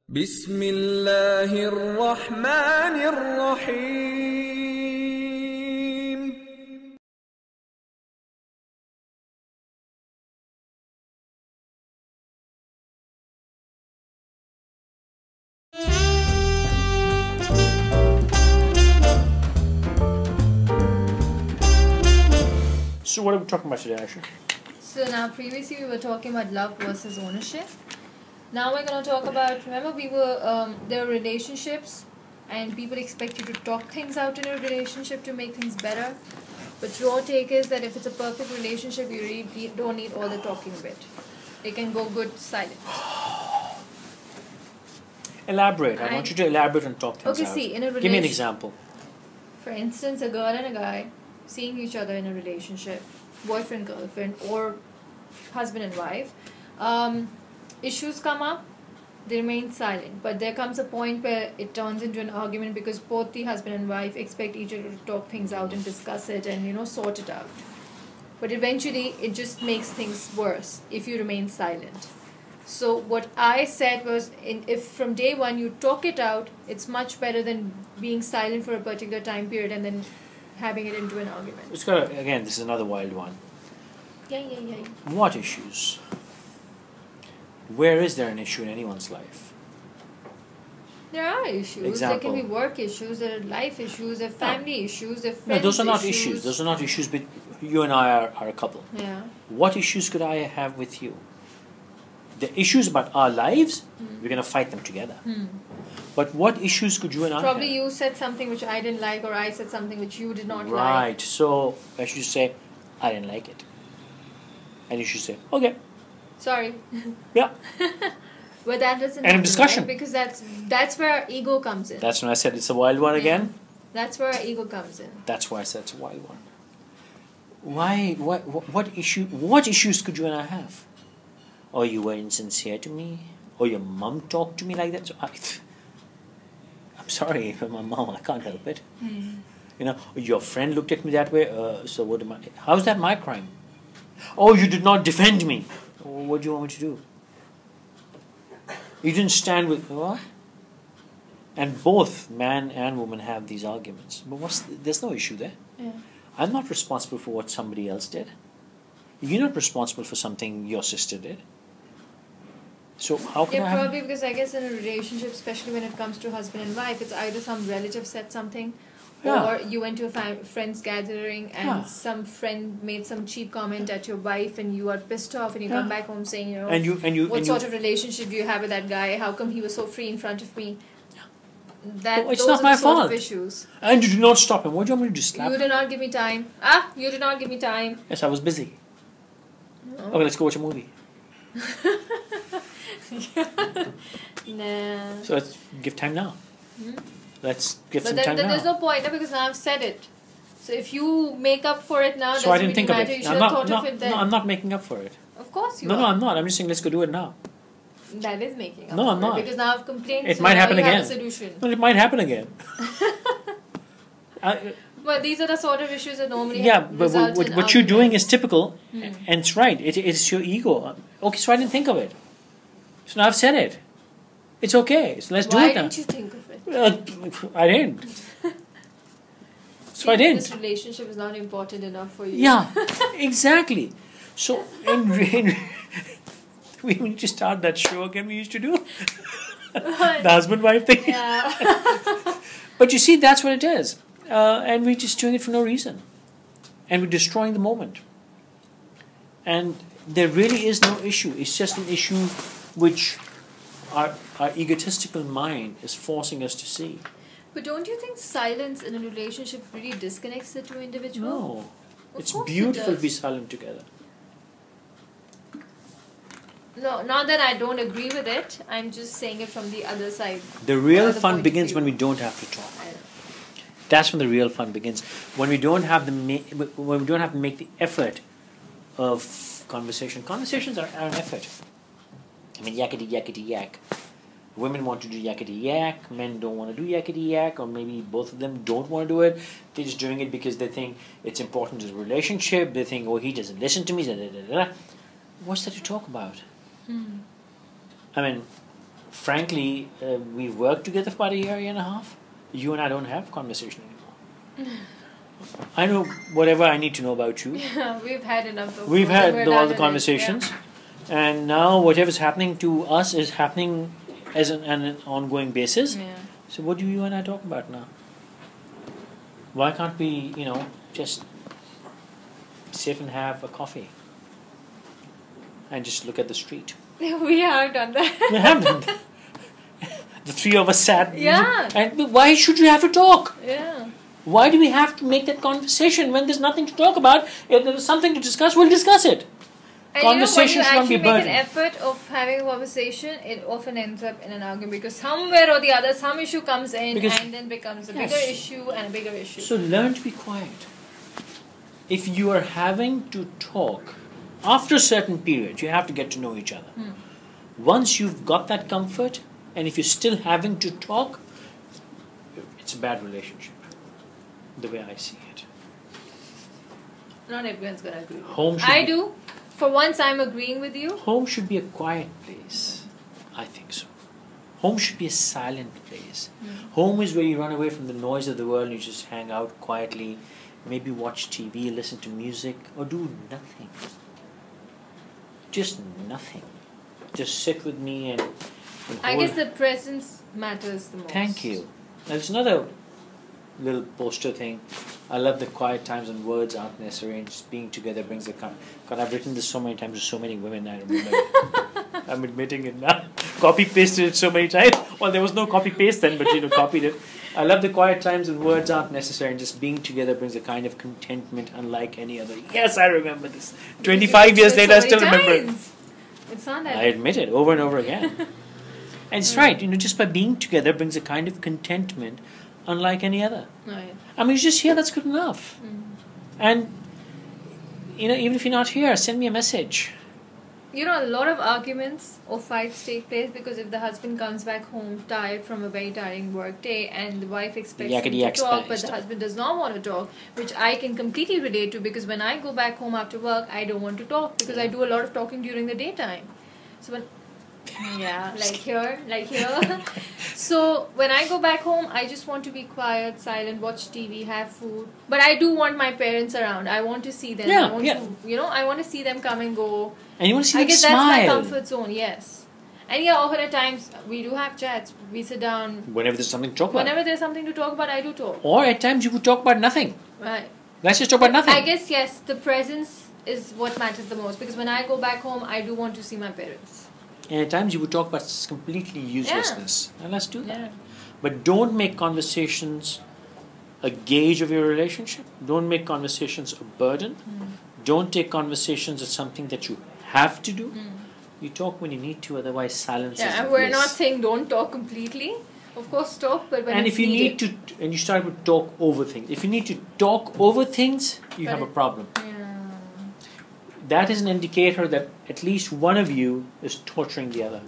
بسم الله الرحمن الرحيم. So what are we talking about today, Ayesha? So now previously we were talking about love versus ownership. Now we're going to talk about, remember there are relationships and people expect you to talk things out in a relationship to make things better. But your take is that if it's a perfect relationship, you really don't need all the talking bit. It can go good silent. Elaborate. I want you to elaborate and talk things out. Okay, see, in a relationship. Give me an example. For instance, a girl and a guy seeing each other in a relationship, boyfriend, girlfriend, or husband and wife, issues come up, they remain silent. But there comes a point where it turns into an argument because both the husband and wife expect each other to talk things out and discuss it and, sort it out. But eventually, it just makes things worse if you remain silent. So what I said was, if from day one you talk it out, it's much better than being silent for a particular time period and then having it into an argument. It's got again, this is another wild one. Yeah. What issues? Where is there an issue in anyone's life? There are issues. Example. There can be work issues, there are life issues, there are family issues, there are friends No, those are not issues. issues. Those are not issues, but you and I are a couple. Yeah. What issues could I have with you? The issues about our lives, we're going to fight them together. But what issues could you and I Probably have? you said something which I didn't like, or I said something which you did not like. Right. So I should say, I didn't like it. And you should say, okay. Sorry. Yeah. But that doesn't End of happen, discussion. right? Because that's where our ego comes in. That's when I said it's a wild one again. That's where our ego comes in. That's why I said it's a wild one. Why? What issues could you and I have? Or you were insincere to me? Or your mum talked to me like that? So I'm sorry, but my mom, I can't help it. Your friend looked at me that way. So what am I? How's that my crime? Oh, you did not defend me. What do you want me to do? You didn't stand with what? And both man and woman have these arguments. But there's no issue there. Yeah. I'm not responsible for what somebody else did. You're not responsible for something your sister did. So how can I probably because I guess in a relationship, especially when it comes to husband and wife, it's either some relative said something, or you went to a friend's gathering and some friend made some cheap comment at your wife and you are pissed off and you come back home saying, what sort of relationship do you have with that guy? How come he was so free in front of me? It's not my fault. Sort of issues. And you did not stop him. What do you want me to do? Slap You did not give me time. You did not give me time. Yes, I was busy. No. Okay, let's go watch a movie. Nah. So let's give time now. Let's give some But time then now. there's no point because now I've said it. So if you make up for it now, So I doesn't didn't really think of matter. it. You should have thought of it then. No, I'm not making up for it. Of course you No, are. I'm not. I'm just saying let's go do it now. That is making up No, for I'm it not. because now I've complained. It so might now happen you again. have a solution. No, it might happen again. But these are the sort of issues that normally but what you're doing is typical, and it's right. It's your ego. Okay, so I didn't think of it. So now I've said it. It's okay. So let's do it now. Why didn't you think of it? I didn't. So I didn't. This relationship is not important enough for you. Yeah, exactly. So we need to start that show again we used to do. The husband-wife thing. Yeah. But you see, that's what it is. And we're just doing it for no reason. And we're destroying the moment. And there really is no issue. It's just an issue which our egotistical mind is forcing us to see. But don't you think silence in a relationship really disconnects the two individuals? No. Of It's course it beautiful to does. be silent together. No, not that I don't agree with it. I'm just saying it from the other side. The real Another fun point of begins view. when we don't have to talk. I know. That's when the real fun begins. When we don't have when we don't have to make the effort of conversation. Conversations are an effort. I mean, yakety yak. Women want to do yakety yak. Men don't want to do yakety yak, or maybe both of them don't want to do it. They're just doing it because they think it's important to the relationship. They think, oh, he doesn't listen to me. What's there to talk about? I mean, frankly, we've worked together for about a year and a half. You and I don't have conversation anymore. I know whatever I need to know about you. Yeah, we've had enough of We've had we're all done the with it, conversations, and now whatever's happening to us is happening as an ongoing basis. Yeah. So what do you and I talk about now? Why can't we, just sit and have a coffee and just look at the street? Yeah. We have done that. We have done that. The three of us sat. Yeah. And why should you have to talk? Yeah. Why do we have to make that conversation when there's nothing to talk about? If there's something to discuss, we'll discuss it. And Conversation should not be when you actually make burden. an effort of having a conversation, it often ends up in an argument because somewhere or the other, some issue comes in and then becomes a Yes. bigger issue and a bigger issue. So learn to be quiet. If you are having to talk, after a certain period, you have to get to know each other. Once you've got that comfort, and if you're still having to talk, it's a bad relationship. The way I see it. Not everyone's gonna agree. I do. For once, I'm agreeing with you. Home should be a quiet place. I think so. Home should be a silent place. Home is where you run away from the noise of the world and you just hang out quietly, maybe watch TV, listen to music, or do nothing. Just nothing. Just sit with me and I guess the presence matters the most. Thank you. There's another little poster thing. I love the quiet times and words aren't necessary and just being together brings the calm. God, I've written this so many times to so many women, I remember. I'm admitting it now. Copy pasted it so many times. Well, there was no copy paste then, but copied it. I love the quiet times and words aren't necessary and just being together brings a kind of contentment unlike any other. Yes, I remember this. 25 years later, I still remember it. It's not that. I admit it over and over again. And it's right, just by being together brings a kind of contentment unlike any other. Right. I mean, you just here, that's good enough. And, even if you're not here, send me a message. A lot of arguments or fights take place because if the husband comes back home tired from a very tiring work day and the wife expects him to talk but the husband does not want to talk, which I can completely relate to because when I go back home after work, I don't want to talk because I do a lot of talking during the daytime. So when like here. So when I go back home, I just want to be quiet, silent, watch TV, have food. But I do want my parents around. I want to see them. I want to see them come and go. And you want to see them I smile. guess that's my comfort zone, yes. And often at times, we do have chats. We sit down. Whenever there's something to talk about. Whenever there's something to talk about, I do talk. Or at times you would talk about nothing. Right. Let's just talk about nothing. I guess, yes, the presence is what matters the most. Because when I go back home, I do want to see my parents. And at times you would talk about completely uselessness. And let's do that. Yeah. But don't make conversations a gauge of your relationship. Don't make conversations a burden. Don't take conversations as something that you have to do. You talk when you need to, otherwise silence is and the we're place. not saying don't talk completely. Of course, talk, but when and it's if you needed. need to, and you start to talk over things. If you need to talk over things, you have a problem. That is an indicator that at least one of you is torturing the other.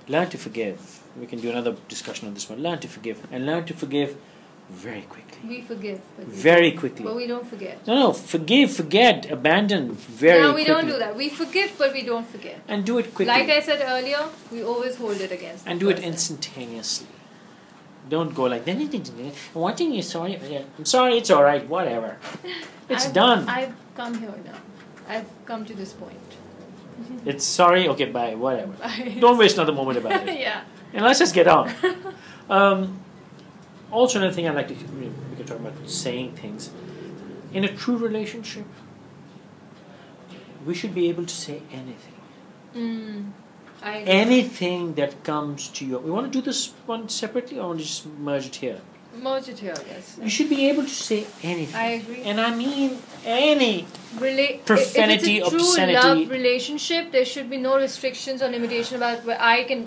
Learn to forgive. We can do another discussion on this one. Learn to forgive. And learn to forgive very quickly. We forgive. But Very quickly. But we don't forget. No, forgive, forget, abandon very quickly. No, we don't do that. We forgive, but we don't forget. And do it quickly. Like I said earlier, we always hold it against and do it instantaneously. Don't go like, one thing is sorry. I'm sorry, it's alright, whatever. It's done. I've come here now. I've come to this point. It's sorry, okay, bye, whatever. Don't waste another moment about it. Yeah. And let's just get on. Also, another thing I'd like to, we can talk about saying things. In a true relationship, we should be able to say anything. Anything that comes to you. We want to do this one separately, or want to just merge it here? Merge it here, yes. You should be able to say anything. I agree. And I mean any profanity, if it's a true obscenity. love relationship, there should be no restrictions or limitation about where I can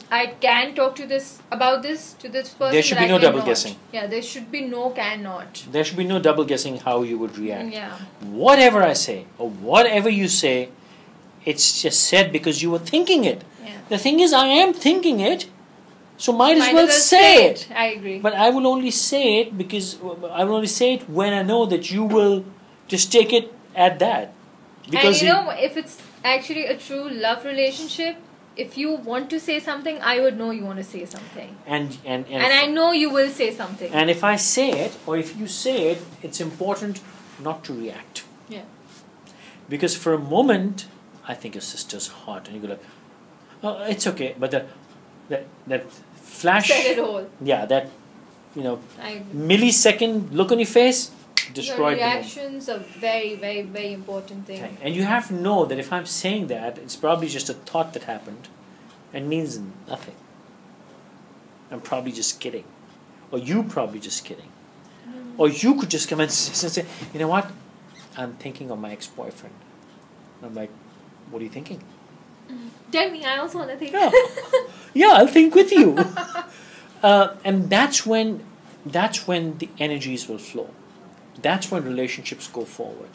talk to this to this person. There should be no double guessing. Yeah, there should be no cannot. There should be no double guessing how you would react. Yeah. Whatever I say, or whatever you say, it's just said because you were thinking it. Yeah. The thing is, I am thinking it, so might as well say it. I agree. But I will only say it because I will only say it when I know that you will just take it at that. Because and if it's actually a true love relationship, if you want to say something, I would know you want to say something. And I know you will say something. And if I say it, or if you say it, it's important not to react. Yeah. Because for a moment, I think your sister's hot, and you go like, "Oh, it's okay," but that flash, Said it all. yeah, that I agree. millisecond look on your face destroyed The the moment. reactions are very, very, very important thing. Okay. And you have to know that if I'm saying that, it's probably just a thought that happened and means nothing. I'm probably just kidding. Or you probably just kidding. Or you could just come and say, you know what? I'm thinking of my ex-boyfriend. And I'm like, what are you thinking? Tell me, I also want to think. Yeah, yeah, I'll think with you. And that's when the energies will flow. That's when relationships go forward.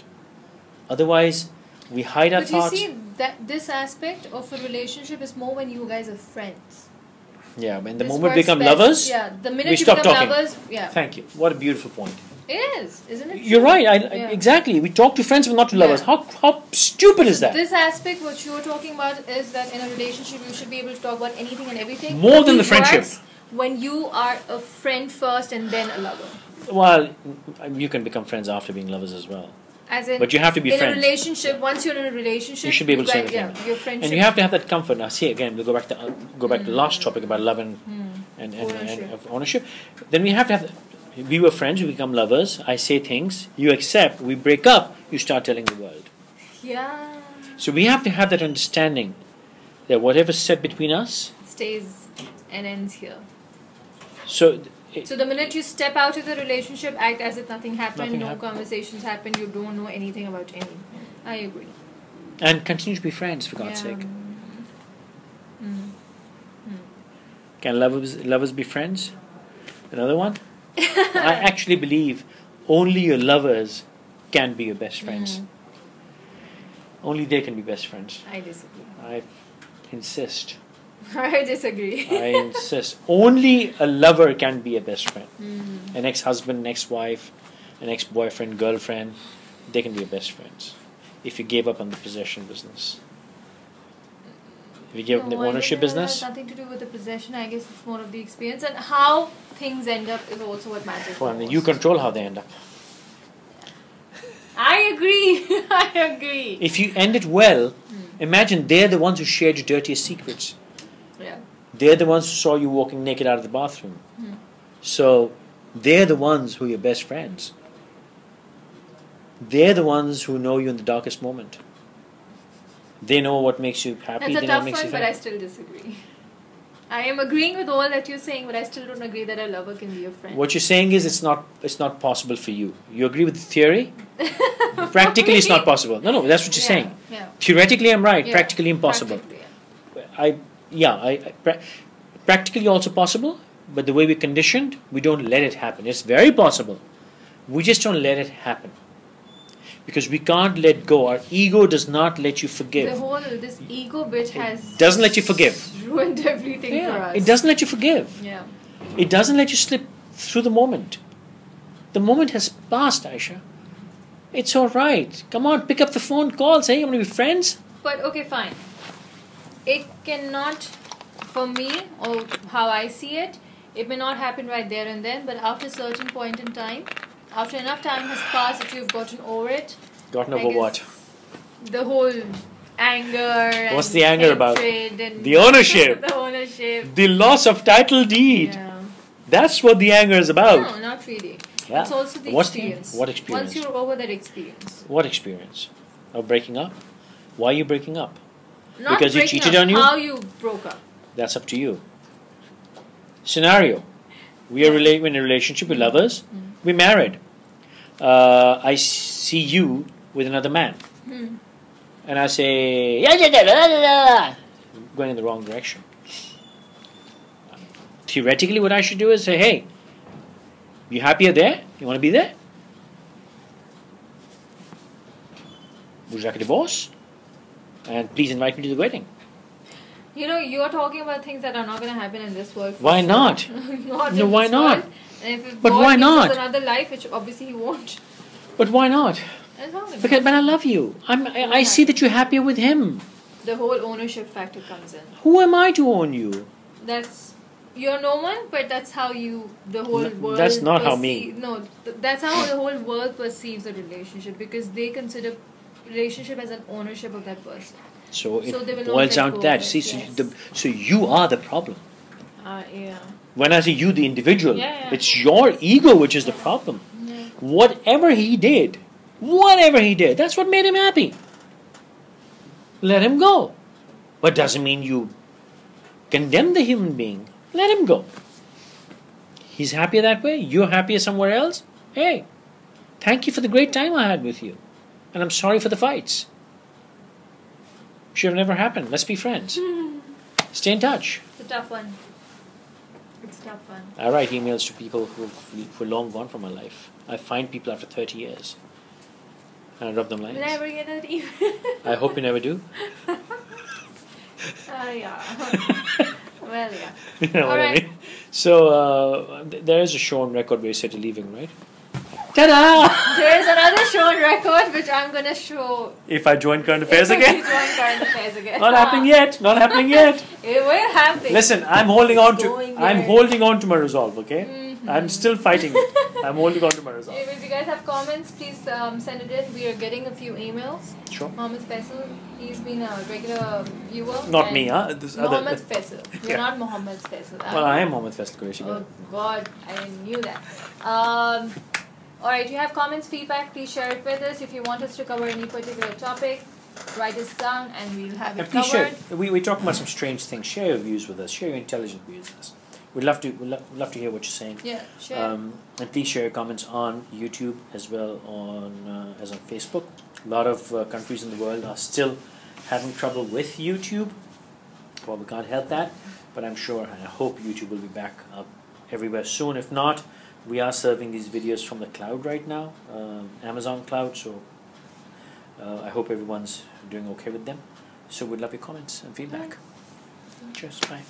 Otherwise, we hide our But thoughts. you see, that this aspect of a relationship is more when you guys are friends. Yeah, when the This moment we works become best. lovers, Yeah, the minute we you stop become talking. lovers, yeah. Thank you. What a beautiful point. It is, isn't it? You're right. Yeah. Exactly. We talk to friends, but not to lovers. Yeah. How stupid is that? This aspect, what you're talking about, is that in a relationship you should be able to talk about anything and everything. More than It the friendship. works when you are a friend first and then a lover. Well, you can become friends after being lovers as well. As in, But you have to be in friends. a relationship, once you're in a relationship, You should be able to say guys- anything. Yeah, your friendship. And you have to have that comfort. Now, see again, we'll go back to the last topic about love and ownership. Then we have to have. We were friends. We become lovers. I say things. You accept. We break up. You start telling the world. Yeah. So we have to have that understanding that whatever's said between us. Stays and ends here. So. So the minute you step out of the relationship, act as if nothing happened, Nothing no happened. conversations happened, you don't know anything about any. I agree. And continue to be friends, for God's sake. Can lovers be friends? Another one? I actually believe only your lovers can be your best friends. Only they can be best friends. I disagree. I insist. I disagree. I insist. Only a lover can be a best friend. An ex-husband, an ex-wife, an ex-boyfriend, girlfriend, they can be your best friends. If you gave up on the possession business. If you gave up on the ownership business. It has nothing to do with the possession. I guess it's more of the experience. And how things end up is also what matters. Well, the you most. control how they end up. I agree. I agree. If you end it well, imagine they're the ones who shared your dirtiest secrets. Yeah. They're the ones who saw you walking naked out of the bathroom. So they're the ones who are your best friends. They're the ones who know you in the darkest moment. They know what makes you happy. That's a They know what tough makes one, you but I happy. still disagree. I am agreeing with all that you're saying, but I still don't agree that a lover can be a friend. What you're saying is it's not possible for you. You agree with the theory? Practically it's not possible. No, that's what you're saying. Yeah. Theoretically I'm right. Yeah. Practically impossible. Practically, yeah. Practically also possible, but the way we're conditioned, we don't let it happen. It's very possible. We just don't let it happen. Because we can't let go. Our ego does not let you forgive. This ego bit has doesn't let you forgive. ruined everything for us. It doesn't let you forgive. Yeah. It doesn't let you slip through the moment. The moment has passed, Ayesha. It's alright. Come on, pick up the phone, call, say you want to be friends. But okay, fine. It cannot, for me, or how I see it, it may not happen right there and then, but after a certain point in time, after enough time has passed that you've gotten over it. Gotten I over guess what? The whole anger and What's the anger about? hatred and The ownership. the ownership. The loss of title deed. Yeah. That's what the anger is about. No, not really. Yeah. It's also the What's experience. what experience? Once you're over that experience. What experience? Of breaking up? Why are you breaking up? Not Because you breaking cheated up, on you? How you broke up. That's up to you. Scenario. We are in a relationship with lovers. We're married. I see you with another man. And I say, going in the wrong direction. Theoretically, what I should do is say, hey, you happier there? You want to be there? Would you like a divorce? And please invite me to the wedding. You know, you're talking about things that are not going to happen in this world. for Why sure. not? Not No, in why this not? world. And if But God why gives not? us another life, which obviously he won't. But why not? It's not gonna Because, but I love you. I see that you're happier with him. the whole ownership factor comes in. Who am I to own you? You're no one, but that's how the whole world. That's not how me. No, that's how the whole world perceives a relationship, because they consider relationship as an ownership of that person. So they will it not boils let down go to that. of it, See, yes. so you are the problem. Yeah. When I say you, the individual, Yeah. it's your ego which is the problem. Yeah. Whatever he did, that's what made him happy. Let him go. But doesn't mean you condemn the human being. Let him go. He's happier that way. You're happier somewhere else. Hey, thank you for the great time I had with you. And I'm sorry for the fights. Should have never happened. Let's be friends. Stay in touch. It's a tough one. It's a tough one. I write emails to people who are long gone from my life. I find people after 30 years. And I drop them lines. Never get that email. I hope you never do. Yeah. Well, yeah. You know what I Alright. mean? So, there is a show on record where you said you're leaving, right? Ta-da! There's another show on record which I'm gonna show. If I join Current Affairs If again? you join Current Affairs again. Not happening yet. Not happening yet. It will happen. Listen, I'm holding on Going to. I'm there. holding on to my resolve. Okay. Mhm. I'm still fighting it. I'm holding on to my resolve. If you guys have comments, please send it in. We are getting a few emails. Sure. Mohammed Faisal, he's been a regular viewer. Not and me, huh? This other. Mohammed Faisal. You're Yeah. not Mohammed Faisal. Well, I am Mohammed Faisal Qureshi. Oh God, I knew that. Alright, you have comments, feedback, please share it with us. If you want us to cover any particular topic, write us down and we'll have it Please share. covered. We talk about some strange things. Share your views with us. Share your intelligent views with us. We'd love to hear what you're saying. Yeah, share. And please share your comments on YouTube as well as on Facebook. A lot of countries in the world are still having trouble with YouTube. Well, we can't help that, but I'm sure and I hope YouTube will be back up everywhere soon. If not, we are serving these videos from the cloud right now, Amazon cloud. So I hope everyone's doing okay with them. So we'd love your comments and feedback. Cheers. Bye.